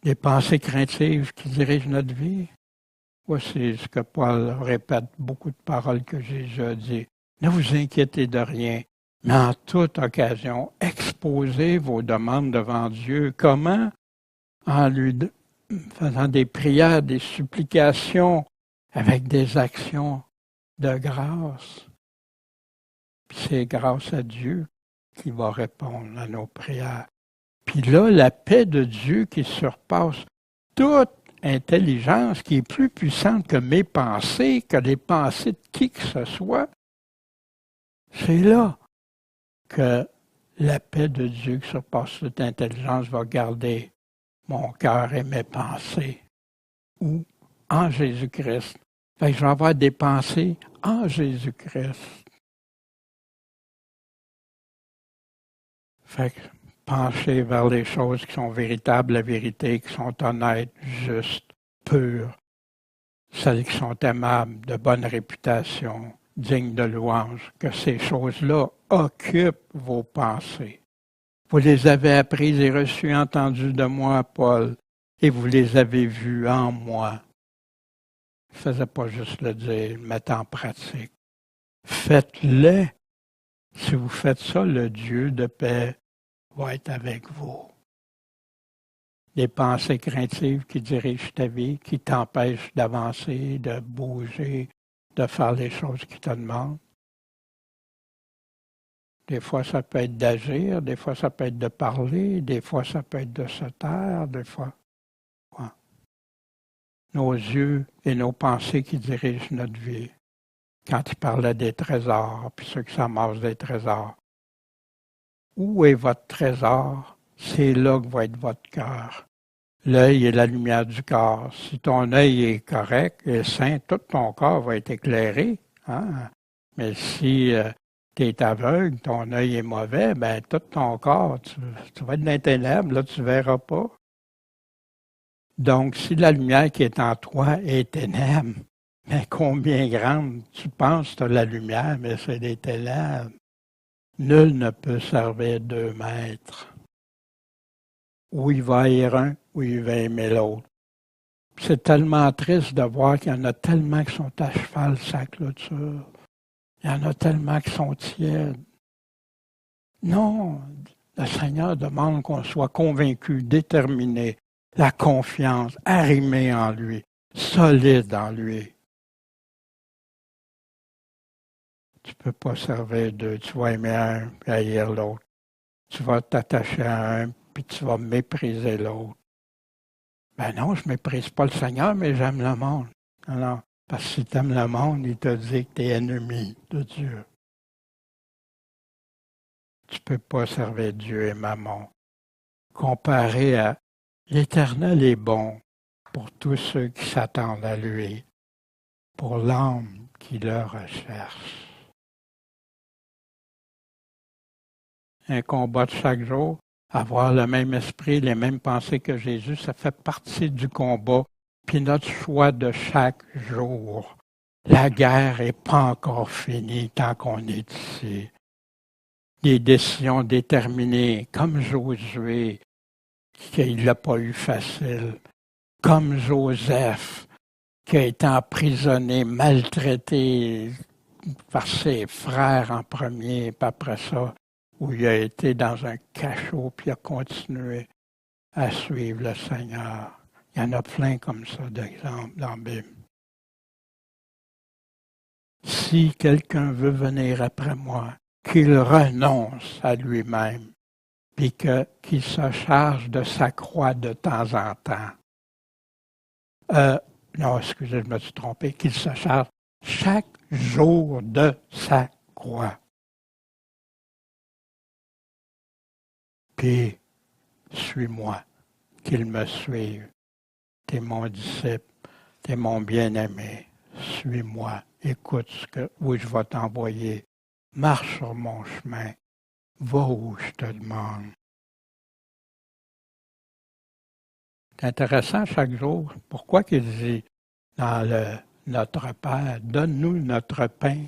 Les pensées craintives qui dirigent notre vie. Voici ce que Paul répète, beaucoup de paroles que j'ai déjà dit. Ne vous inquiétez de rien, mais en toute occasion, exposez vos demandes devant Dieu. Comment? En lui faisant des prières, des supplications, avec des actions de grâce. Puis c'est grâce à Dieu qui va répondre à nos prières. Puis là, la paix de Dieu qui surpasse toute intelligence, qui est plus puissante que mes pensées, que les pensées de qui que ce soit, c'est là que la paix de Dieu qui surpasse toute intelligence va garder mon cœur et mes pensées. Ou en Jésus-Christ. Fait que je vais avoir des pensées en Jésus-Christ. Fait que pencher vers les choses qui sont véritables, la vérité, qui sont honnêtes, justes, pures, celles qui sont aimables, de bonne réputation, dignes de louange, que ces choses-là occupent vos pensées. Vous les avez apprises et reçues, entendues de moi, Paul, et vous les avez vues en moi. Ne faisait pas juste le dire, le mettre en pratique. Faites-le. Si vous faites ça, le Dieu de paix va être avec vous. Des pensées craintives qui dirigent ta vie, qui t'empêchent d'avancer, de bouger, de faire les choses qu'il te demande. Des fois, ça peut être d'agir, des fois, ça peut être de parler, des fois, ça peut être de se taire, des fois. Ouais. Nos yeux et nos pensées qui dirigent notre vie. Quand il parlait des trésors, puis ceux qui s'amassent des trésors. Où est votre trésor? C'est là que va être votre cœur. L'œil est la lumière du corps. Si ton œil est correct et sain, tout ton corps va être éclairé. Hein? Mais si tu es aveugle, ton œil est mauvais, ben tout ton corps, tu vas être dans les ténèbres, là, tu ne verras pas. Donc, si la lumière qui est en toi est ténèbres, mais combien grande tu penses que la lumière, mais c'est des ténèbres. Nul ne peut servir 2 maîtres. Ou il va haïr un, ou il va aimer l'autre. C'est tellement triste de voir qu'il y en a tellement qui sont à cheval sur la clôture. Il y en a tellement qui sont tièdes. Non, le Seigneur demande qu'on soit convaincu, déterminé, la confiance, arrimé en lui, solide en lui. Tu ne peux pas servir 2. Tu vas aimer un et haïr l'autre. Tu vas t'attacher à un, puis tu vas mépriser l'autre. Ben non, je ne méprise pas le Seigneur, mais j'aime le monde. Non, parce que si tu aimes le monde, il te dit que tu es ennemi de Dieu. Tu ne peux pas servir Dieu et Mammon. Comparé à l'Éternel est bon pour tous ceux qui s'attendent à lui, pour l'âme qui le recherche. Un combat de chaque jour, avoir le même esprit, les mêmes pensées que Jésus, ça fait partie du combat, puis notre choix de chaque jour. La guerre n'est pas encore finie tant qu'on est ici. Des décisions déterminées, comme Josué, qui ne l'a pas eu facile, comme Joseph, qui a été emprisonné, maltraité par ses frères en premier, puis après ça, où il a été dans un cachot, puis il a continué à suivre le Seigneur. Il y en a plein comme ça d'exemples dans la Bible. Si quelqu'un veut venir après moi, qu'il renonce à lui-même, puis qu'il se charge de sa croix de temps en temps. Non, excusez, je me suis trompé, qu'il se charge chaque jour de sa croix. Puis, suis-moi, qu'il me suive. T'es mon disciple, t'es mon bien-aimé. Suis-moi, écoute où je vais t'envoyer. Marche sur mon chemin. Va où je te demande. C'est intéressant chaque jour. Pourquoi qu'il dit dans notre Père, donne-nous notre pain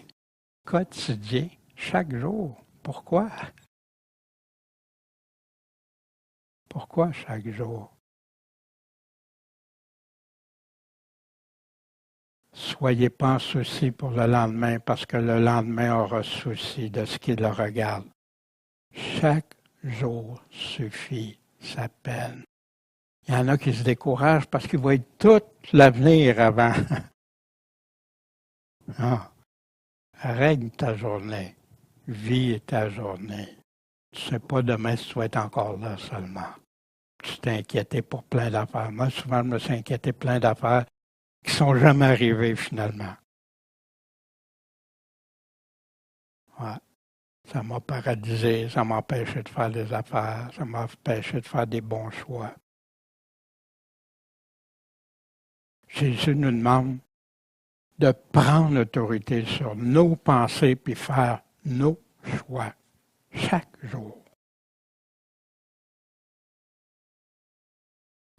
quotidien, chaque jour. Pourquoi? Pourquoi chaque jour? Soyez pas en souci pour le lendemain, parce que le lendemain aura souci de ce qui le regarde. Chaque jour suffit sa peine. Il y en a qui se découragent parce qu'ils voient tout l'avenir avant. Non. Règle ta journée. Vis ta journée. Tu ne sais pas demain si tu vas être encore là seulement. Tu t'es inquiété pour plein d'affaires. Moi, souvent, je me suis inquiété plein d'affaires qui ne sont jamais arrivées finalement. Ouais. Ça m'a paralysé, ça m'a empêché de faire des affaires, ça m'a empêché de faire des bons choix. Jésus nous demande de prendre l'autorité sur nos pensées puis faire nos choix chaque jour.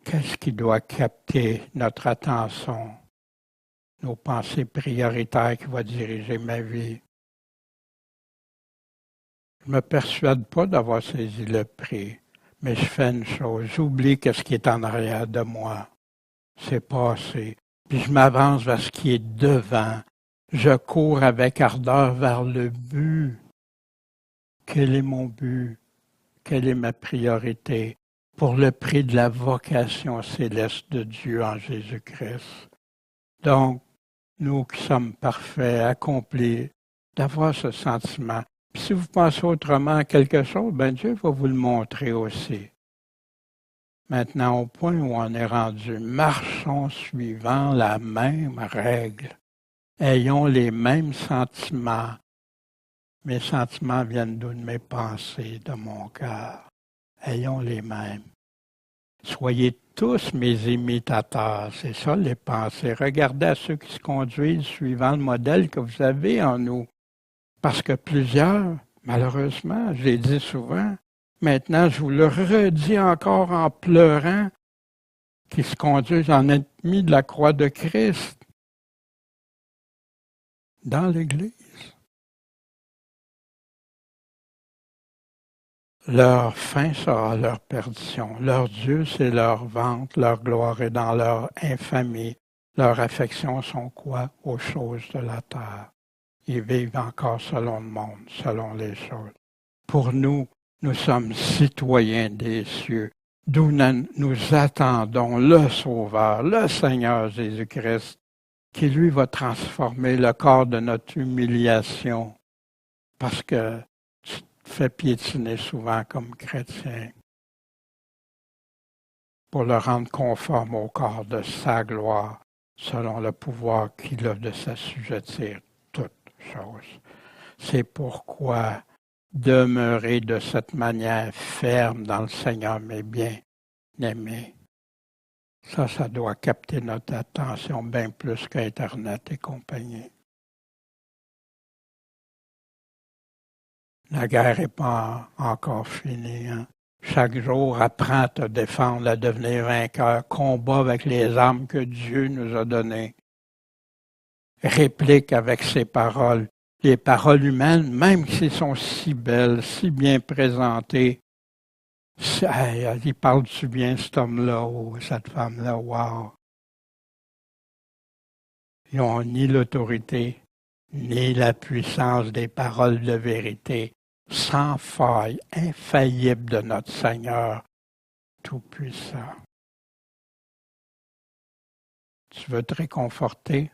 Qu'est-ce qui doit capter notre attention, nos pensées prioritaires qui vont diriger ma vie? Je ne me persuade pas d'avoir saisi le prix, mais je fais une chose, j'oublie qu'est-ce qui est en arrière de moi. C'est passé. Puis je m'avance vers ce qui est devant. Je cours avec ardeur vers le but. Quel est mon but? Quelle est ma priorité? Pour le prix de la vocation céleste de Dieu en Jésus-Christ. Donc, nous qui sommes parfaits, accomplis, d'avoir ce sentiment. Puis si vous pensez autrement à quelque chose, ben Dieu va vous le montrer aussi. Maintenant, au point où on est rendu, marchons suivant la même règle. Ayons les mêmes sentiments. Mes sentiments viennent d'où? De mes pensées, de mon cœur. Ayons les mêmes. Soyez tous mes imitateurs. C'est ça les pensées. Regardez à ceux qui se conduisent suivant le modèle que vous avez en nous. Parce que plusieurs, malheureusement, je l'ai dit souvent, maintenant je vous le redis encore en pleurant, qui se conduisent en ennemis de la croix de Christ dans l'Église. Leur fin sera leur perdition. Leur Dieu, c'est leur ventre, leur gloire est dans leur infamie. Leurs affections sont quoi? Aux choses de la terre. Ils vivent encore selon le monde, selon les choses. Pour nous, nous sommes citoyens des cieux, d'où nous attendons le Sauveur, le Seigneur Jésus-Christ, qui lui va transformer le corps de notre humiliation, parce que tu te fais piétiner souvent comme chrétien, pour le rendre conforme au corps de sa gloire, selon le pouvoir qu'il a de s'assujettir toutes choses. C'est pourquoi demeurer de cette manière ferme dans le Seigneur, mes bien-aimés. Ça doit capter notre attention bien plus qu'Internet et compagnie. La guerre n'est pas encore finie. Hein? Chaque jour, apprends à te défendre, à devenir vainqueur. Combat avec les armes que Dieu nous a données. Réplique avec ses paroles. Les paroles humaines, même s'ils sont si belles, si bien présentées, il parle-tu bien cet homme-là ou cette femme-là? Wow! Ils n'ont ni l'autorité, ni la puissance des paroles de vérité, sans faille, infaillible de notre Seigneur Tout-Puissant. Tu veux te réconforter?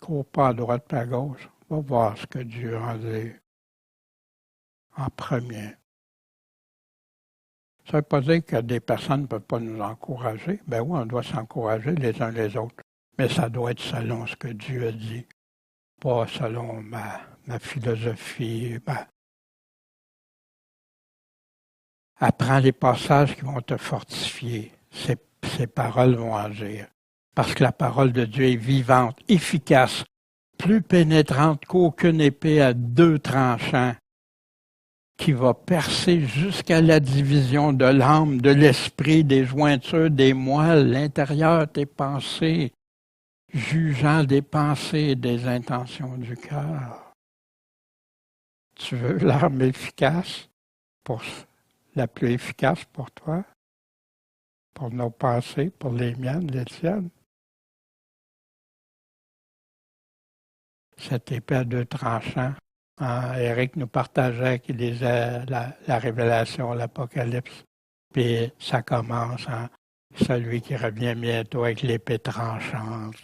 Cours pas à droite pas à gauche. Va voir ce que Dieu en dit en premier. Ça ne veut pas dire que des personnes ne peuvent pas nous encourager. Ben oui, on doit s'encourager les uns les autres. Mais ça doit être selon ce que Dieu a dit, pas selon ma philosophie. Apprends les passages qui vont te fortifier. Ces paroles vont agir. Parce que la parole de Dieu est vivante, efficace, plus pénétrante qu'aucune épée à deux tranchants, qui va percer jusqu'à la division de l'âme, de l'esprit, des jointures, des moelles, l'intérieur des pensées, jugeant des pensées et des intentions du cœur. Tu veux l'arme efficace, la plus efficace pour toi, pour nos pensées, pour les miennes, les tiennes? Cette épée à deux tranchants. Éric nous partageait qu'il lisait la Révélation, l'Apocalypse. Puis ça commence, celui qui revient bientôt avec l'épée tranchante.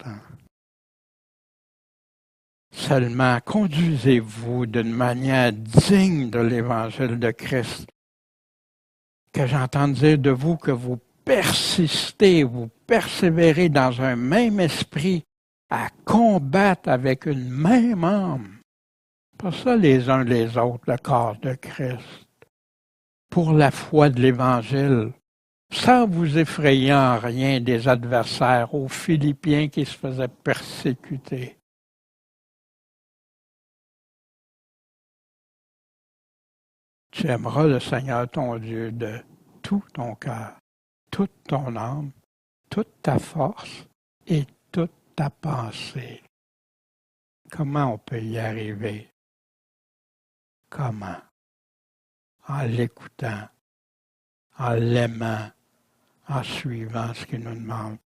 Seulement, conduisez-vous d'une manière digne de l'Évangile de Christ. Que j'entende dire de vous que vous persistez, vous persévérez dans un même esprit, à combattre avec une même âme. Pas ça les uns les autres, le corps de Christ. Pour la foi de l'Évangile, sans vous effrayer en rien des adversaires, aux Philippiens qui se faisaient persécuter. Tu aimeras le Seigneur ton Dieu de tout ton cœur, toute ton âme, toute ta force et toute ta pensée. Comment on peut y arriver? Comment? En l'écoutant, en l'aimant, en suivant ce qu'il nous demande.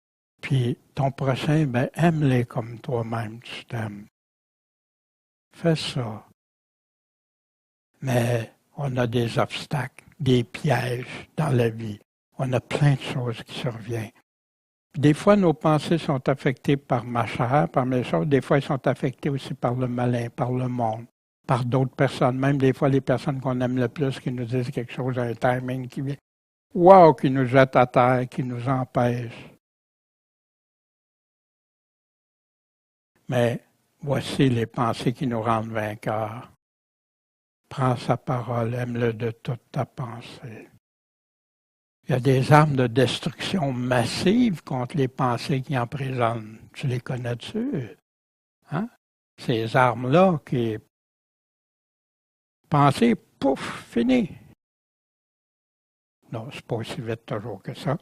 Puis ton prochain, ben, aime-les comme toi-même tu t'aimes. Fais ça. Mais on a des obstacles, des pièges dans la vie. On a plein de choses qui surviennent. Des fois, nos pensées sont affectées par ma chair, par mes choses. Des fois, elles sont affectées aussi par le malin, par le monde, par d'autres personnes. Même des fois, les personnes qu'on aime le plus qui nous disent quelque chose à un timing qui vient. Wow, qui nous jette à terre, qui nous empêche. Mais voici les pensées qui nous rendent vainqueurs. Prends sa parole, aime-le de toute ta pensée. Il y a des armes de destruction massive contre les pensées qui emprisonnent. Tu les connais-tu? Hein? Ces armes-là qui... Pensée, pouf, fini. Non, c'est pas aussi vite toujours que ça,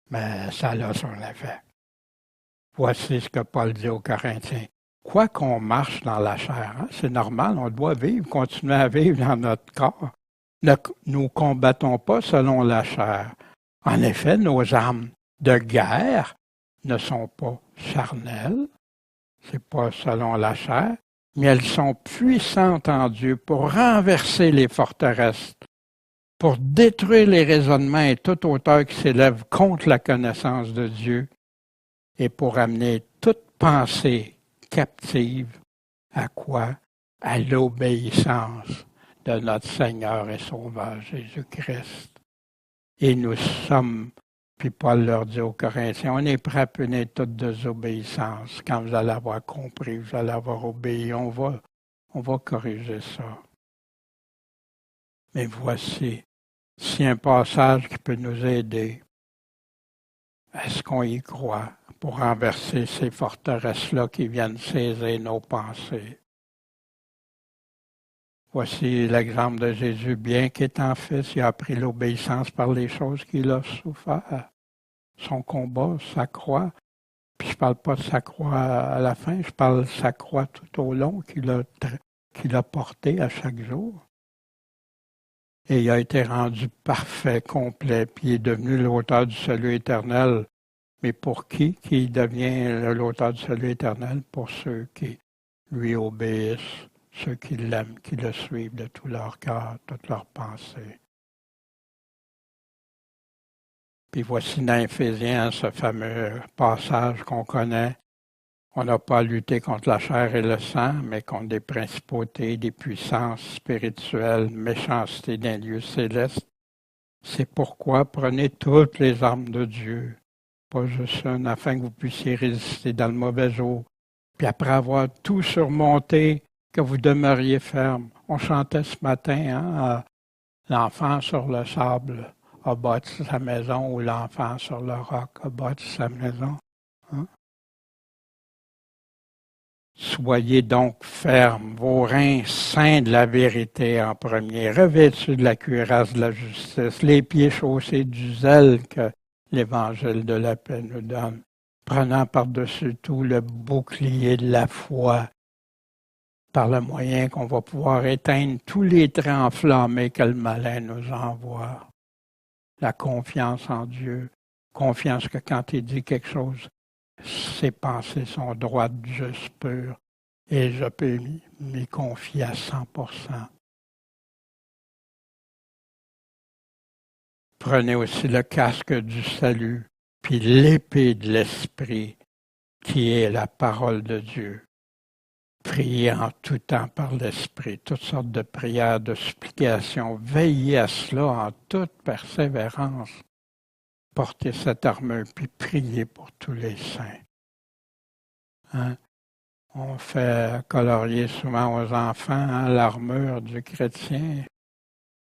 mais ça a son effet. Voici ce que Paul dit aux Corinthiens. Quoi qu'on marche dans la chair, hein, c'est normal, on doit vivre, continuer à vivre dans notre corps. Nous combattons pas selon la chair. En effet, nos armes de guerre ne sont pas charnelles, c'est pas selon la chair, mais elles sont puissantes en Dieu pour renverser les forteresses, pour détruire les raisonnements et toute hauteur qui s'élève contre la connaissance de Dieu, et pour amener toute pensée captive à quoi? À l'obéissance de notre Seigneur et Sauveur Jésus-Christ. Et nous sommes, puis Paul leur dit aux Corinthiens, on est prêt à punir toute désobéissance. Quand vous allez avoir compris, vous allez avoir obéi, on va corriger ça. Mais voici, s'il y a un passage qui peut nous aider, est-ce qu'on y croit pour renverser ces forteresses-là qui viennent saisir nos pensées? Voici l'exemple de Jésus, bien qu'étant fils, il a appris l'obéissance par les choses qu'il a souffert. Son combat, sa croix. Puis je ne parle pas de sa croix à la fin, je parle de sa croix tout au long qu'il a portée à chaque jour. Et il a été rendu parfait, complet, puis il est devenu l'auteur du salut éternel. Mais pour qui devient l'auteur du salut éternel? Pour ceux qui lui obéissent, ceux qui l'aiment, qui le suivent de tout leur cœur, toute leur pensée. Puis voici dans Éphésiens ce fameux passage qu'on connaît. On n'a pas à lutter contre la chair et le sang, mais contre des principautés, des puissances spirituelles, méchanceté d'un lieu céleste. C'est pourquoi prenez toutes les armes de Dieu, pas juste une, afin que vous puissiez résister dans le mauvais jour. Puis après avoir tout surmonté, que vous demeuriez ferme. On chantait ce matin, hein, l'enfant sur le sable a bâti sa maison ou l'enfant sur le roc a bâti sa maison. Hein? Soyez donc fermes, vos reins saints de la vérité en premier, revêtus de la cuirasse de la justice, les pieds chaussés du zèle que l'Évangile de la paix nous donne, prenant par-dessus tout le bouclier de la foi, par le moyen qu'on va pouvoir éteindre tous les traits enflammés que le malin nous envoie. La confiance en Dieu, confiance que quand il dit quelque chose, ses pensées sont droites, justes, pures, et je peux m'y confier à 100%. Prenez aussi le casque du salut, puis l'épée de l'Esprit, qui est la parole de Dieu. Priez en tout temps par l'Esprit, toutes sortes de prières, de supplications. Veillez à cela en toute persévérance. Portez cette armure, puis priez pour tous les saints. Hein? On fait colorier souvent aux enfants l'armure du chrétien,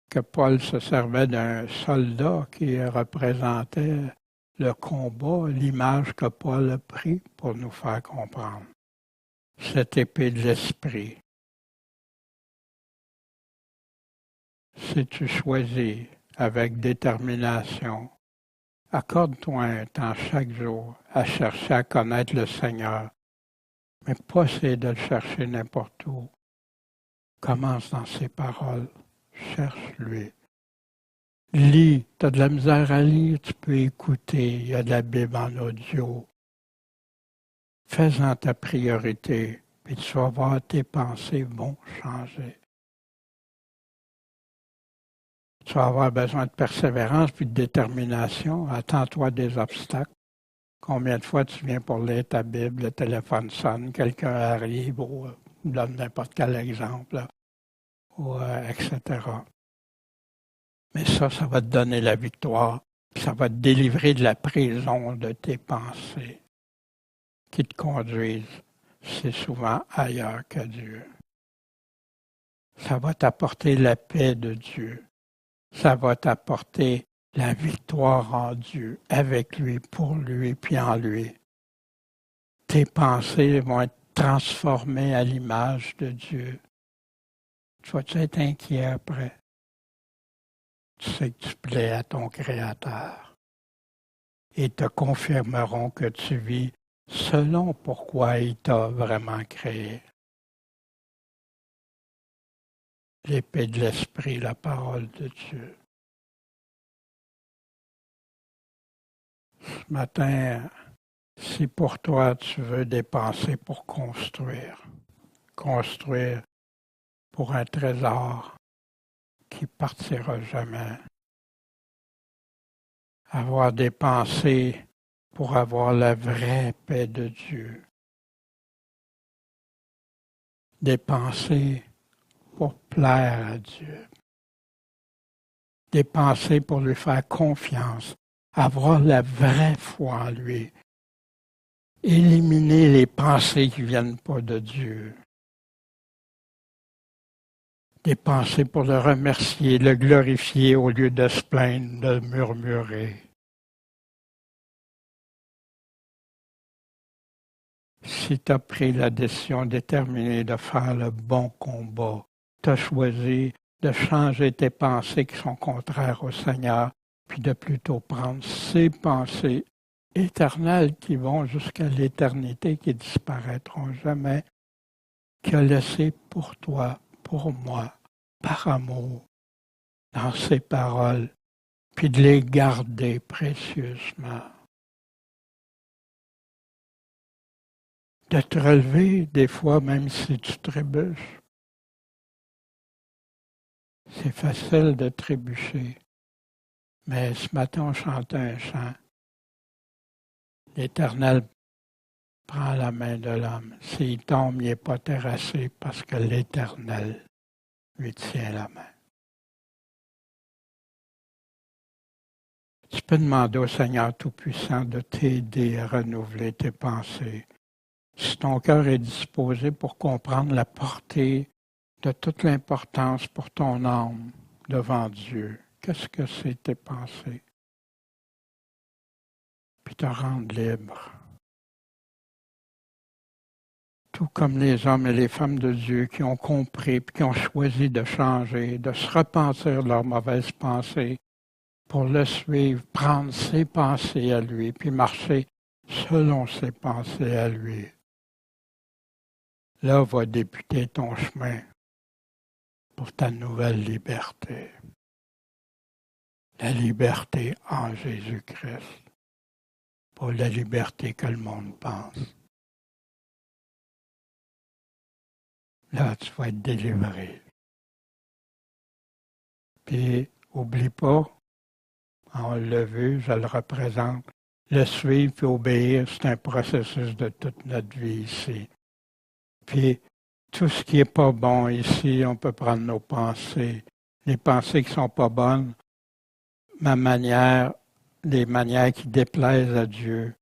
que Paul se servait d'un soldat qui représentait le combat, l'image que Paul a pris pour nous faire comprendre. Cette épée de l'esprit. Si tu choisis avec détermination Accorde-toi un temps chaque jour à chercher à connaître le Seigneur, mais pas essayer de le chercher n'importe où. Commence dans ses paroles, cherche-lui. Lis, tu as de la misère à lire, tu peux écouter, il y a de la Bible en audio. Fais-en ta priorité, puis tu vas voir tes pensées vont changer. Tu vas avoir besoin de persévérance puis de détermination. Attends-toi des obstacles. Combien de fois tu viens pour lire ta Bible, le téléphone sonne, quelqu'un arrive, ou donne n'importe quel exemple, là, ou, etc. Mais ça va te donner la victoire, puis ça va te délivrer de la prison de tes pensées qui te conduisent, c'est souvent ailleurs que Dieu. Ça va t'apporter la paix de Dieu. Ça va t'apporter la victoire en Dieu, avec lui, pour lui, puis en lui. Tes pensées vont être transformées à l'image de Dieu. Tu vas-tu être inquiet après? Tu sais que tu plais à ton Créateur. Et te confirmeront que tu vis selon pourquoi il t'a vraiment créé. L'épée de l'Esprit, la parole de Dieu. Ce matin, si pour toi tu veux dépenser pour construire pour un trésor qui partira jamais, avoir des pensées pour avoir la vraie paix de Dieu, des pensées pour plaire à Dieu, des pensées pour lui faire confiance, avoir la vraie foi en lui, éliminer les pensées qui ne viennent pas de Dieu, des pensées pour le remercier, le glorifier au lieu de se plaindre, de murmurer. Si tu as pris la décision déterminée de faire le bon combat, tu as choisi de changer tes pensées qui sont contraires au Seigneur, puis de plutôt prendre ces pensées éternelles qui vont jusqu'à l'éternité, qui disparaîtront jamais, qu'il a laissées pour toi, pour moi, par amour, dans ses paroles, puis de les garder précieusement. De te relever des fois, même si tu trébuches. C'est facile de trébucher. Mais ce matin, on chantait un chant. L'Éternel prend la main de l'homme. S'il tombe, il n'est pas terrassé parce que l'Éternel lui tient la main. Tu peux demander au Seigneur Tout-Puissant de t'aider à renouveler tes pensées. Si ton cœur est disposé pour comprendre la portée de toute l'importance pour ton âme devant Dieu, qu'est-ce que c'est tes pensées? Puis te rendre libre. Tout comme les hommes et les femmes de Dieu qui ont compris et qui ont choisi de changer, de se repentir de leurs mauvaises pensées pour le suivre, prendre ses pensées à lui, puis marcher selon ses pensées à lui. Là va débuter ton chemin pour ta nouvelle liberté. La liberté en Jésus-Christ, pas la liberté que le monde pense. Là, tu vas être délivré. Puis, oublie pas, on l'a vu, je le représente, le suivre et obéir, c'est un processus de toute notre vie ici. Puis, tout ce qui n'est pas bon ici, on peut prendre nos pensées. Les pensées qui ne sont pas bonnes, ma manière, les manières qui déplaisent à Dieu.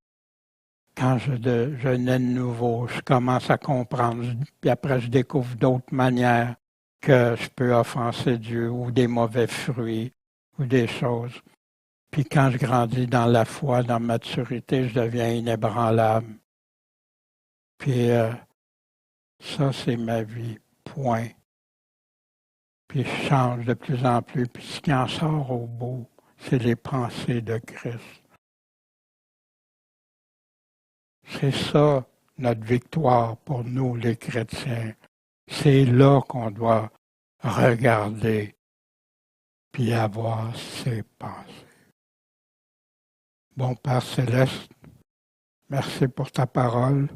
Quand je nais de nouveau, je commence à comprendre, puis après je découvre d'autres manières que je peux offenser Dieu, ou des mauvais fruits, ou des choses. Puis quand je grandis dans la foi, dans la maturité, je deviens inébranlable. Puis ça, c'est ma vie, point. Puis je change de plus en plus, puis ce qui en sort au bout, c'est les pensées de Christ. C'est ça notre victoire pour nous les chrétiens. C'est là qu'on doit regarder puis avoir ses pensées. Bon Père Céleste, merci pour ta parole.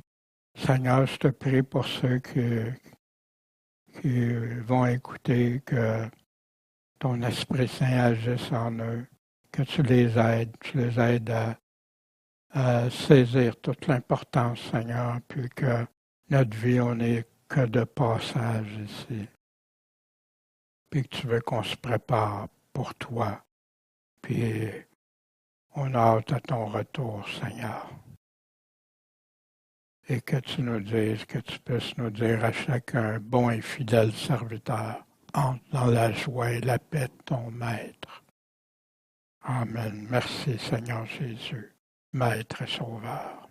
Seigneur, je te prie pour ceux qui vont écouter, que ton Esprit Saint agisse en eux, que tu les aides à saisir toute l'importance, Seigneur, puis que notre vie, on n'est que de passage ici. Puis que tu veux qu'on se prépare pour toi. Puis on a hâte à ton retour, Seigneur. Et que tu nous dises, que tu puisses nous dire à chacun, bon et fidèle serviteur, entre dans la joie et la paix de ton Maître. Amen. Merci, Seigneur Jésus, Maître et Sauveur.